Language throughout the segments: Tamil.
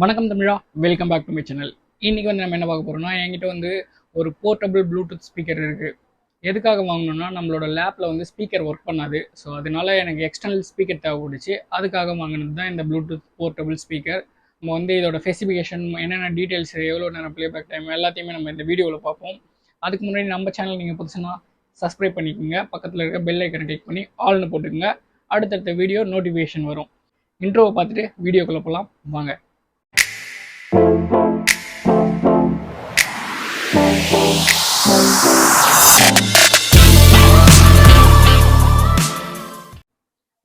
வணக்கம் தமிழா, welcome back to my channel. இன்னைக்கு வந்து நம்ம என்ன பார்க்க போறோம்னா, என்கிட்ட வந்து ஒரு போர்ட்டபிள் ப்ளூடூத் ஸ்பீக்கர் இருக்கு. எதுக்காக வாங்கணும்னா, நம்மளோட லேப்ல வந்து ஸ்பீக்கர் ஒர்க் பண்ணாது. ஸோ அதனால எனக்கு எக்ஸ்டர்னல் ஸ்பீக்கர் தேவைப்பட்டுச்சு. அதுக்காக வாங்கினது தான் இந்த ப்ளூடூத் போர்ட்டபிள் ஸ்பீக்கர். நம்ம வந்து இதோட ஸ்பெசிஃபிகேஷன், என்னென்ன டீட்டெயில்ஸ், எவ்வளோ நேரம் ப்ளேபேக் டைம் எல்லாத்தையுமே நம்ம இந்த வீடியோவில் பார்ப்போம். அதுக்கு முன்னாடி நம்ம சேனல் நீங்கள் புதுசுனா சப்ஸ்கிரைப் பண்ணிக்கோங்க. பக்கத்தில் இருக்க பெல் ஐக்கனை கிளிக் பண்ணி ஆல்னு போட்டுக்கோங்க. அடுத்தடுத்த வீடியோ நோட்டிஃபிகேஷன் வரும். இன்ட்ரோவை பார்த்துட்டு வீடியோக்குள்ளே போகலாம் வாங்க.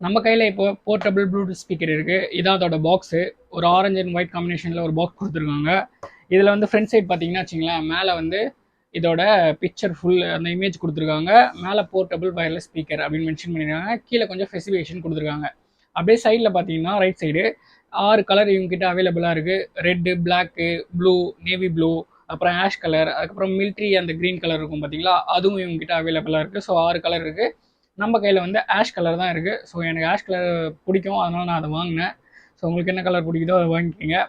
நம்ம கையில் இப்போ போர்ட்டபிள் ப்ளூடூத் ஸ்பீக்கர் இருக்குது. இதான் அதோட பாக்ஸு. ஒரு ஆரஞ்சு அண்ட் ஒயிட் காம்பினேஷனில் ஒரு பாக்ஸ் கொடுத்துருக்காங்க. இதில் வந்து ஃப்ரண்ட் சைட் பார்த்தீங்கன்னா வச்சுங்களேன், மேலே வந்து இதோட பிக்சர் ஃபுல் அந்த இமேஜ் கொடுத்துருக்காங்க. மேலே போர்ட்டபிள் வயர்லெஸ் ஸ்பீக்கர் அப்படின்னு மென்ஷன் பண்ணியிருக்காங்க. கீழே கொஞ்சம் ஸ்பெசிஃபிகேஷன் கொடுத்துருக்காங்க. அப்படியே சைடில் பார்த்தீங்கன்னா ரைட் சைடு 6 கலர் இவங்ககிட்ட அவைலபிளாக இருக்குது. Red, black, blue, navy blue, அப்புறம் ஆஷ் கலர், அதுக்கப்புறம் மிலிட்ரி அந்த க்ரீன் கலர் இருக்கும் பார்த்தீங்களா, அதுவும் இவங்ககிட்ட அவைலபிளாக இருக்குது. ஸோ 6 கலர் இருக்குது. நம்ம கையில் வந்து ஆஷ் கலர் தான் இருக்குது. ஸோ எனக்கு ஆஷ் கலர் பிடிக்கும், அதனால் நான் அதை வாங்கினேன். ஸோ உங்களுக்கு என்ன கலர் பிடிக்குதோ அதை வாங்கிக்கிங்க.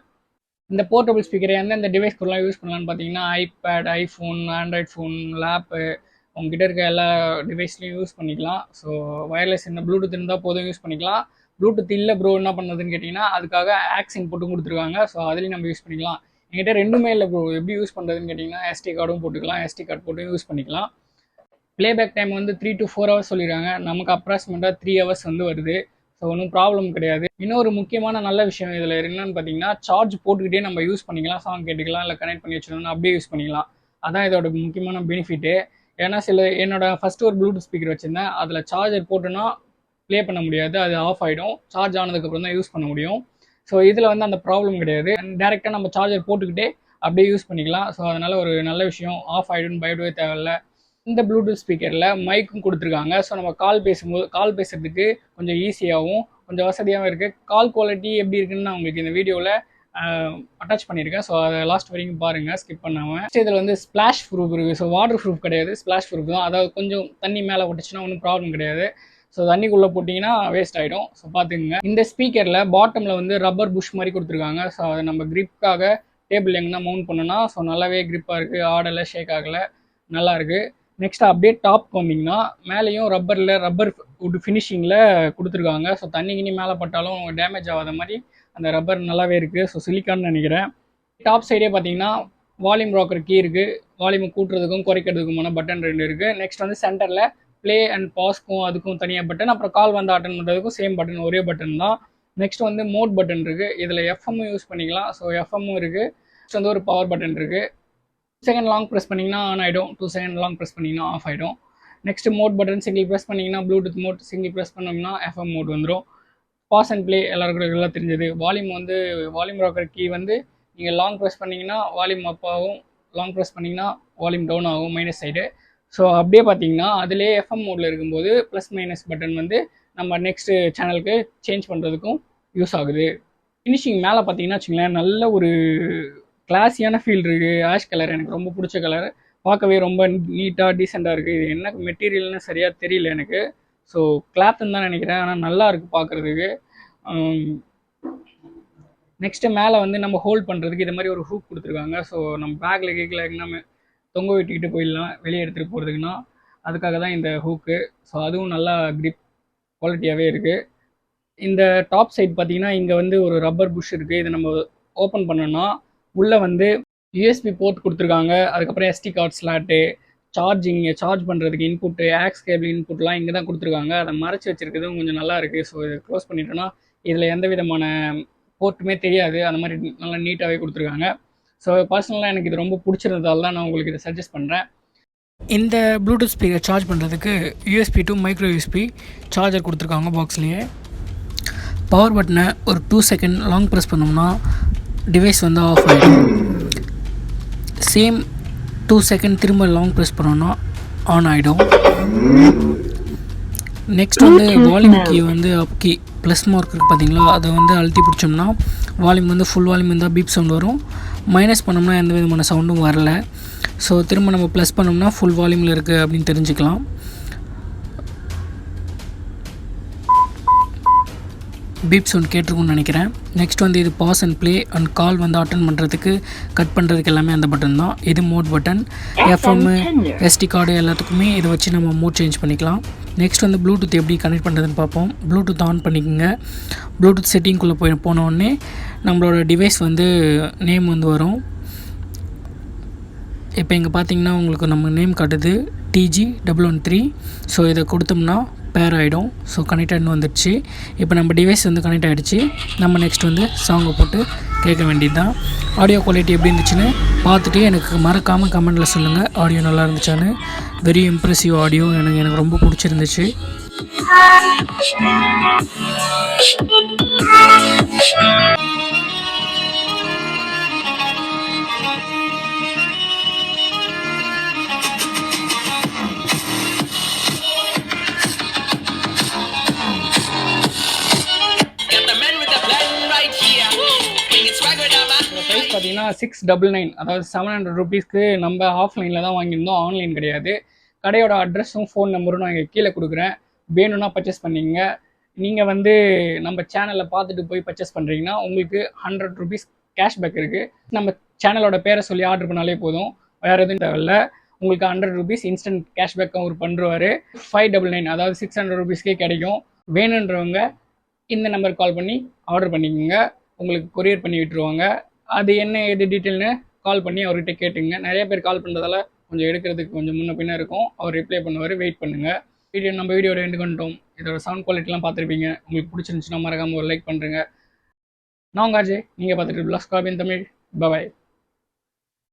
இந்த போர்ட்டபிள் ஸ்பீக்கரை எந்தெந்த டிவைஸ்க்குலாம் யூஸ் பண்ணலான்னு பார்த்தீங்கன்னா, iPad, iPhone, Android phone, lap, உங்ககிட்ட இருக்க எல்லா டிவைஸ்லையும் யூஸ் பண்ணிக்கலாம். ஸோ வயர்லெஸ் என்ன ப்ளூடூத் இருந்தால் போதும் யூஸ் பண்ணிக்கலாம். ப்ளூடூத் இல்லை ப்ரோ என்ன பண்ணுறதுன்னு கேட்டிங்கன்னா, அதுக்காக ஆக்ஸ் இன்புட்டும் கொடுத்துருக்காங்க. ஸோ அதுலேயும் நம்ம யூஸ் பண்ணிக்கலாம். என்கிட்ட ரெண்டுமே இல்லை ப்ரோ, எப்படி யூஸ் பண்ணுறதுன்னு கேட்டிங்கன்னா, எஸ்டி கார்டும் போட்டுக்கலாம், எஸ்டி கார்டு போட்டு யூஸ் பண்ணிக்கலாம். ப்ளேபேக் டைம் வந்து 3 to 4 ஹவர்ஸ் சொல்லிடுறாங்க. நமக்கு அப்ராக்சிமேட்டாக 3 ஹவர்ஸ் வந்து வருது. ஸோ ஒன்றும் ப்ராப்ளம் கிடையாது. இன்னொரு முக்கியமான நல்ல விஷயம் இதில் என்னன்னு பார்த்தீங்கன்னா, சார்ஜ் போட்டுக்கிட்டே நம்ம யூஸ் பண்ணிக்கலாம். சாங் கேட்டுக்கலாம், இல்லை கனெக்ட் பண்ணி வச்சுருந்தோம்னா அப்படியே யூஸ் பண்ணிக்கலாம். அதான் இதோட முக்கியமான பெனிஃபிட்டு. ஏன்னா என்னோட ஃபஸ்ட்டு ஒரு ப்ளூடூத் ஸ்பீக்கர் வச்சுருந்தேன். அதில் சார்ஜர் போட்டோன்னா ப்ளே பண்ண முடியாது, அது ஆஃப் ஆகிடும். சார்ஜ் ஆனதுக்கப்புறம் தான் யூஸ் பண்ண முடியும். ஸோ இதில் வந்து அந்த ப்ராப்ளம் கிடையாது. டேரெக்டாக நம்ம சார்ஜர் போட்டுக்கிட்டே அப்படியே யூஸ் பண்ணிக்கலாம். ஸோ அதனால் ஒரு நல்ல விஷயம். ஆஃப் ஆகிடும்னு பயப்படவே தேவையில்லை. இந்த ப்ளூடூத் ஸ்பீக்கரில் மைக்கும் கொடுத்துருக்காங்க. ஸோ நம்ம கால் பேசுறதுக்கு கொஞ்சம் ஈஸியாகவும் கொஞ்சம் வசதியாகவும் இருக்குது. கால் குவாலிட்டி எப்படி இருக்குன்னு நான் உங்களுக்கு இந்த வீடியோவில் அட்டாச் பண்ணியிருக்கேன். ஸோ அதை லாஸ்ட் வரைக்கும் பாருங்கள், ஸ்கிப் பண்ணாமல். இதில் வந்து ஸ்ப்ளாஷ் ப்ரூஃப் இருக்குது. ஸோ வாட்டர் ப்ரூஃப் கிடையாது, ஸ்ப்ளாஷ் ப்ரூஃப் தான். அதாவது கொஞ்சம் தண்ணி மேலே போட்டுச்சுன்னா ஒன்றும் ப்ராப்ளம் கிடையாது. ஸோ தண்ணிக்குள்ளே போட்டிங்கன்னா வேஸ்ட் ஆகிடும். ஸோ பார்த்துக்குங்க. இந்த ஸ்பீக்கரில் பாட்டமில் வந்து ரப்பர் புஷ் மாதிரி கொடுத்துருக்காங்க. ஸோ அதை நம்ம கிரிப்காக டேபிள் எங்கன்னா மவுண்ட் பண்ணோன்னா ஸோ நல்லாவே கிரிப்பாக இருக்குது, ஆடலை, ஷேக் ஆகலை, நல்லா இருக்குது. நெக்ஸ்ட் அப்படியே டாப் வந்தீங்கன்னா மேலேயும் ரப்பர் வுட் ஃபினிஷிங்கில் கொடுத்துருக்காங்க. ஸோ தண்ணி கிண்ணி மேலே பட்டாலும் டேமேஜ் ஆகாத மாதிரி அந்த ரப்பர் நல்லாவே இருக்குது. ஸோ சிலிக்கான்னு நினைக்கிறேன். டாப் சைடே பார்த்தீங்கன்னா வால்யூம் ராக்கர் கீ இருக்குது. வால்யூம் கூட்டுறதுக்கும் குறைக்கிறதுக்குமான பட்டன் 2 இருக்குது. நெக்ஸ்ட் வந்து சென்டரில் ப்ளே அண்ட் பாஸ்க்கும் அதுக்கும் தனியாக பட்டன், அப்புறம் கால் வந்து அட்டன் பண்ணுறதுக்கும் சேம் பட்டன், ஒரே பட்டன் தான். நெக்ஸ்ட் வந்து மோட் பட்டன் இருக்குது. இதில் எஃப்எம்மும் யூஸ் பண்ணிக்கலாம். ஸோ எஃப்எம்மும் இருக்குது. நெக்ஸ்ட் வந்து ஒரு பவர் பட்டன் இருக்குது. 2 செகண்ட் லாங் ப்ரெஸ் பண்ணிங்கன்னா ஆன் ஆகிடும், 2 செகண்ட் லாங் ப்ரெஸ் பண்ணிங்கன்னா ஆஃப் ஆகிடும். Next mode button single press பண்ணிங்கன்னா ப்ளூடூத் மோட், சிங்கிள் ப்ரெஸ் பண்ணோம்னா எஃப்எம் மோட் வந்துடும். பாஸ் அண்ட் ப்ளே எல்லாருக்கும் எல்லாம் தெரிஞ்சது. வால்யூம் ராக்கர் கீ வந்து நீங்கள் லாங் ப்ரெஸ் பண்ணிங்கன்னா வால்யூம் அப் ஆகும், லாங் ப்ரெஸ் பண்ணிங்கன்னா வால்யூம் டவுன் ஆகும் மைனஸ் சைடு. ஸோ அப்படியே பார்த்தீங்கன்னா அதிலே எஃப்எம் மோடில் இருக்கும்போது ப்ளஸ் மைனஸ் பட்டன் வந்து நம்ம நெக்ஸ்ட்டு சேனலுக்கு சேஞ்ச் பண்ணுறதுக்கும் யூஸ் ஆகுது. ஃபினிஷிங் மேலே பார்த்தீங்கன்னா வச்சுங்களேன், நல்ல ஒரு கிளாஸியான ஃபீல் இருக்குது. ஆஷ் கலர் எனக்கு ரொம்ப பிடிச்ச கலர். பார்க்கவே ரொம்ப நீட்டாக டீசெண்டாக இருக்குது. இது என்ன மெட்டீரியல்னு சரியாக தெரியல எனக்கு. ஸோ கிளாத்துன்னு தான் நினைக்கிறேன், ஆனால் நல்லா இருக்குது பார்க்குறதுக்கு. நெக்ஸ்ட்டு மேலே வந்து நம்ம ஹோல்ட் பண்ணுறதுக்கு இது மாதிரி ஒரு ஹூக் கொடுத்துருக்காங்க. ஸோ நம்ம பேக்கில் கேக்கில் நம்ம தொங்க விட்டுக்கிட்டு போயிடலாம் வெளியே எடுத்துகிட்டு போகிறதுக்குன்னா, அதுக்காக தான் இந்த ஹூக்கு. ஸோ அதுவும் நல்லா கிரிப் குவாலிட்டியாகவே இருக்குது. இந்த டாப் சைட் பார்த்தீங்கன்னா இங்கே வந்து ஒரு ரப்பர் புஷ் இருக்குது. இதை நம்ம ஓப்பன் பண்ணோன்னா உள்ளே வந்து யூஎஸ்பி போர்ட் கொடுத்துருக்காங்க. அதுக்கப்புறம் எஸ்டி கார்டு ஸ்லாட்டு, சார்ஜ் பண்ணுறதுக்கு இன்புட்டு, ஆக்ஸ் கேபிள் இன்புட்லாம் இங்கே தான் கொடுத்துருக்காங்க. அதை மறைச்சி வச்சுருக்கிறதும் கொஞ்சம் நல்லா இருக்குது. ஸோ இதை க்ளோஸ் பண்ணிட்டோன்னா இதில் எந்த விதமான போர்ட்டுமே தெரியாது. அந்த மாதிரி நல்லா நீட்டாகவே கொடுத்துருக்காங்க. ஸோ பர்சனலாக எனக்கு இது ரொம்ப பிடிச்சிருந்ததால தான் நான் உங்களுக்கு இதை சஜஸ்ட் பண்ணுறேன். இந்த ப்ளூடூத் ஸ்பீக்கர் சார்ஜ் பண்ணுறதுக்கு USB to micro USB charger கொடுத்துருக்காங்க பாக்ஸ்லேயே. பவர் பட்டனை ஒரு 2 செகண்ட் லாங் ப்ரெஸ் பண்ணோம்னா டிவைஸ் வந்து ஆஃப் ஆகிடும். சேம் 2 செகண்ட் திரும்ப லாங் ப்ரெஸ் பண்ணோன்னா ஆன் ஆகிடும். நெக்ஸ்ட் வந்து வால்யூம் கீ வந்து அப் கீ ப்ளஸ் மார்க் இருக்குது பார்த்தீங்களா, அதை வந்து அழுத்தி பிடிச்சோம்னா வால்யூம் வந்து ஃபுல் வால்யூம் இருந்தால் பீப் சவுண்ட் வரும். மைனஸ் பண்ணோம்னா எந்த விதமான சவுண்டும் வரல. ஸோ திரும்ப நம்ம ப்ளஸ் பண்ணோம்னா ஃபுல் வால்யூமில் இருக்குது அப்படின்னு தெரிஞ்சுக்கலாம். பீப் சவுண்ட் கேட்டிருக்கும்னு நினைக்கிறேன். நெக்ஸ்ட் வந்து இது pass and play and call வந்து அட்டன் பண்ணுறதுக்கு கட் பண்ணுறதுக்கு எல்லாமே அந்த பட்டன் தான். இது mode button. FM SD card எல்லாத்துக்குமே இதை வச்சு நம்ம மோட் சேஞ்ச் பண்ணிக்கலாம். நெக்ஸ்ட் வந்து ப்ளூடூத் எப்படி கனெக்ட் பண்ணுறதுன்னு பார்ப்போம். ப்ளூடூத் ஆன் பண்ணிக்கோங்க. ப்ளூடூத் செட்டிங்குள்ளே போனோடனே நம்மளோட டிவைஸ் வந்து நேம் வந்து வரும். இப்போ இங்கே பார்த்தீங்கன்னா உங்களுக்கு நம்ம நேம் காட்டுது TG113. ஸோ இதை கொடுத்தோம்னா பேர் ஆகிடும். ஸோ கனெக்டட்னு வந்துடுச்சு. இப்போ நம்ம டிவைஸ் வந்து கனெக்ட் ஆகிடுச்சு. நம்ம நெக்ஸ்ட் வந்து சாங்கை போட்டு கேட்க வேண்டியது தான். ஆடியோ குவாலிட்டி எப்படி இருந்துச்சுன்னு பார்த்துட்டு எனக்கு மறக்காமல் கமெண்டில் சொல்லுங்கள் ஆடியோ நல்லா இருந்துச்சான்னு. வெரி இம்ப்ரெசிவ் ஆடியோ, எனக்கு ரொம்ப பிடிச்சிருந்துச்சு. ப்ரைஸ் பார்த்தீங்கன்னா 699, அதாவது 700 ருபீஸ்க்கு நம்ம ஆஃப்லைனில் தான் வாங்கியிருந்தோம், ஆன்லைன் கிடையாது. கடையோட அட்ரஸும் ஃபோன் நம்பரும் நான் இங்கே கீழே கொடுக்குறேன். வேணும்னா பர்ச்சேஸ் பண்ணிங்க. நீங்கள் வந்து நம்ம சேனலை பார்த்துட்டு போய் பர்ச்சேஸ் பண்ணுறீங்கன்னா உங்களுக்கு 100 ருபீஸ் கேஷ்பேக் இருக்குது. நம்ம சேனலோட பேரை சொல்லி ஆர்டர் பண்ணாலே போதும், வேறு எதுவும் தேவையில்ல. உங்களுக்கு 100 ருபீஸ் இன்ஸ்டன்ட் கேஷ்பேக்கும் அவர் பண்ணுறாரு. 599, அதாவது 600 ருபீஸ்க்கே கிடைக்கும். வேணுன்றவங்க இந்த நம்பர் கால் பண்ணி ஆர்டர் பண்ணிக்கோங்க. உங்களுக்கு கொரியர் பண்ணி விட்டுருவாங்க. அது என்ன எது டீட்டெயில்னு கால் பண்ணி அவர்கிட்ட கேட்டுங்க. நிறைய பேர் கால் பண்ணுறதால கொஞ்சம் எடுக்கிறதுக்கு கொஞ்சம் முன்ன பின்ன இருக்கும். அவர் ரிப்ளை பண்ணுவார், வெயிட் பண்ணுங்கள். நம்ம வீடியோட எண்டு பண்ணிட்டோம். இதோட சவுண்ட் குவாலிட்டிலாம் பார்த்துருப்பீங்க. உங்களுக்கு பிடிச்சிருந்துச்சுன்னா மறக்காமல் ஒரு லைக் பண்ணுறேங்க. நான் உங்கள் அஜய், நீங்கள் பார்த்துட்டு பிளாஸ் காபின் தமிழ். பாய்.